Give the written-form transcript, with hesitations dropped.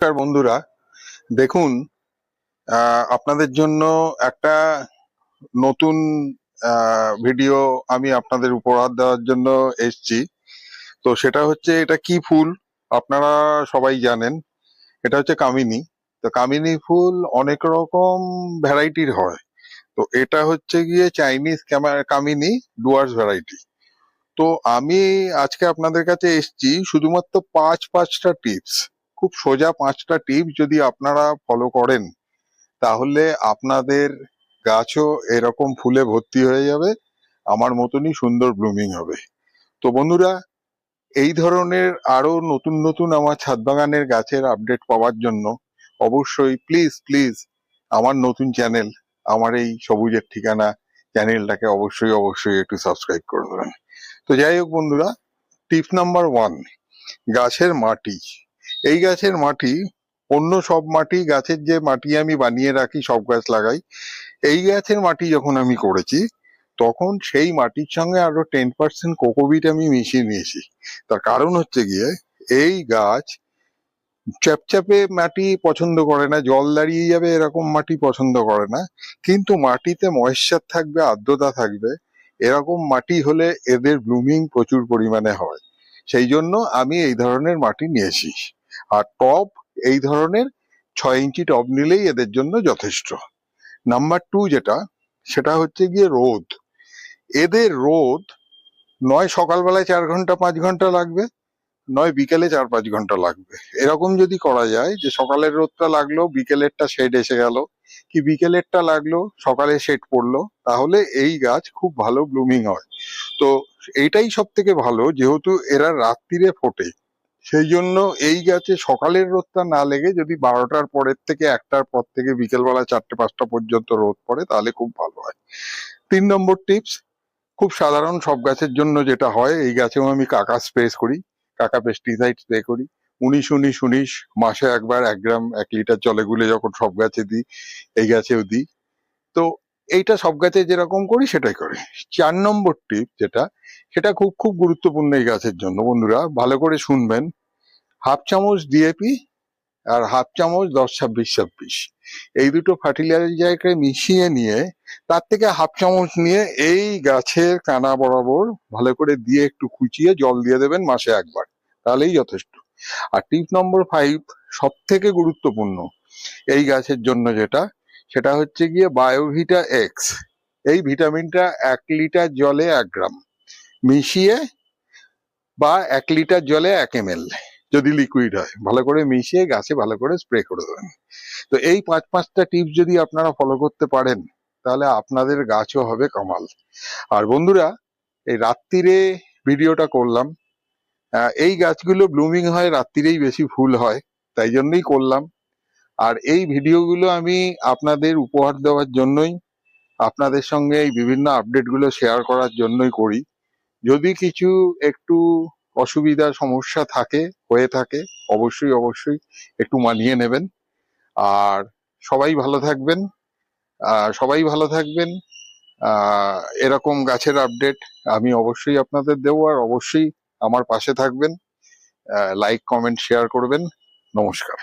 নমস্কার বন্ধুরা, দেখুন আপনাদের জন্য একটা নতুন ভিডিও আমি আপনাদের উপহার দেওয়ার জন্য এসেছি। তো সেটা হচ্ছে, এটা কি ফুল আপনারা সবাই জানেন, এটা হচ্ছে কামিনী। তো কামিনী ফুল অনেক রকম ভ্যারাইটির হয়। তো এটা হচ্ছে গিয়ে চাইনিজ কামিনী ডুয়ার্স ভ্যারাইটি। তো আমি আজকে আপনাদের কাছে এসেছি শুধুমাত্র পাঁচটা টিপস, খুব সোজা 5টা টিপস যদি আপনারা ফলো করেন তাহলে আপনাদের গাছও এরকম ফুলে ভর্তি হয়ে যাবে, আমার মতনই সুন্দর ব্লুমিং হবে। তো বন্ধুরা, এই ধরনের আরো নতুন নতুন আমার ছাদ বাগানের গাছের আপডেট পাওয়ার জন্য অবশ্যই প্লিজ প্লিজ আমার নতুন চ্যানেল, আমার এই সবুজের ঠিকানা চ্যানেলটাকে অবশ্যই অবশ্যই একটু সাবস্ক্রাইব করে দেবেন। তো যাই হোক বন্ধুরা, টিপ নাম্বার 1, গাছের মাটি। এই গাছের মাটি, অন্য সব মাটি, গাছের যে মাটি আমি বানিয়ে রাখি সব গাছ লাগাই, এই গাছের মাটি যখন আমি করেছি তখন সেই মাটির সঙ্গে আরো 10% কোকোপিট আমি মিশিয়ে নিয়েছি। তার কারণ হচ্ছে গিয়ে, এই গাছ চ্যাপচ্যাপে মাটি পছন্দ করে না, জল দাঁড়িয়ে যাবে এরকম মাটি পছন্দ করে না, কিন্তু মাটিতে ময়েশ্চার থাকবে, আর্দ্রতা থাকবে, এরকম মাটি হলে এদের ব্লুমিং প্রচুর পরিমাণে হয়। সেই জন্য আমি এই ধরনের মাটি নিয়েছি। আর টব এই ধরনের 6 ইঞ্চি টব নিলেই এদের জন্য যথেষ্ট। নাম্বার 2 যেটা, সেটা হচ্ছে গিয়ে রোদ। এদের রোদ নয় সকালবেলায় 4 ঘন্টা 5 ঘন্টা লাগবে, নয় বিকেলে 4-5 ঘন্টা লাগবে। এরকম যদি করা যায় যে সকালের রোদটা লাগলো, বিকেলেরটা শেড এসে গেল, কি বিকেলেরটা লাগলো, সকালে শেড পড়লো, তাহলে এই গাছ খুব ভালো ব্লুমিং হয়। তো এইটাই সব থেকে ভালো, যেহেতু এরা রাত্রিরে ফোটে, সেই জন্য এই গাছে সকালের রোদটা না লেগে যদি 12টার পরের থেকে 1টার পর থেকে বিকেলবেলা 4টে 5টা পর্যন্ত রোদ পড়ে তাহলে খুব ভালো হয়। 3 নম্বর টিপস, খুব সাধারণ সব গাছের জন্য যেটা হয়, এই গাছেও আমি কাকা স্প্রে করি, কাকা পেস্টিসাইড স্প্রে করি। 19-19-19 মাসে একবার 1 গ্রাম 1 লিটার জলে গুলে যখন সব গাছে দিই, এই গাছেও দিই। তো এইটা সব গাছে যেরকম করি সেটাই করে। 4 নম্বর টিপ যেটা, সেটা খুব খুব গুরুত্বপূর্ণ এই গাছের জন্য। বন্ধুরা ভালো করে শুনবেন, 1/2 চামচ ডিএপি আর 1/2 চামচ 10-26-26, এই দুটো ফার্টিলাইজারকে মিশিয়ে নিয়ে তার থেকে 1/2 চামচ নিয়ে এই গাছের কানা বরাবর ভালো করে দিয়ে একটু খুঁচিয়ে জল দিয়ে দেবেন মাসে একবার, তাহলেই যথেষ্ট। আর টিপ নম্বর 5, সব থেকে গুরুত্বপূর্ণ এই গাছের জন্য যেটা, সেটা হচ্ছে গিয়ে বায়োভিটা এক্স। এই ভিটামিনটা 1 লিটার জলে 1 গ্রাম মিশিয়ে, বা 1 লিটার জলে 1 ml যদি লিকুইড হয়, ভালো করে মিশিয়ে গাছে ভালো করে স্প্রে করে দেবেন। তো এই 5-5টা টিপস যদি আপনারা ফলো করতে পারেন তাহলে আপনাদের গাছও হবে কামাল। আর বন্ধুরা, এই রাত্রিরে ভিডিওটা করলাম, এই গাছগুলো ব্লুমিং হয় রাত্রিরেই, বেশি ফুল হয়, তাই জন্যই করলাম। আর এই ভিডিওগুলো আমি আপনাদের উপহার দেওয়ার জন্যই, আপনাদের সঙ্গে এই বিভিন্ন আপডেটগুলো শেয়ার করার জন্যই করি। যদি কিছু একটু অসুবিধা সমস্যা হয়ে থাকে, অবশ্যই অবশ্যই একটু মানিয়ে নেবেন। আর সবাই ভালো থাকবেন, সবাই ভালো থাকবেন। এরকম গাছের আপডেট আমি অবশ্যই আপনাদের দেবো, আর অবশ্যই আমার পাশে থাকবেন, লাইক কমেন্ট শেয়ার করবেন। নমস্কার।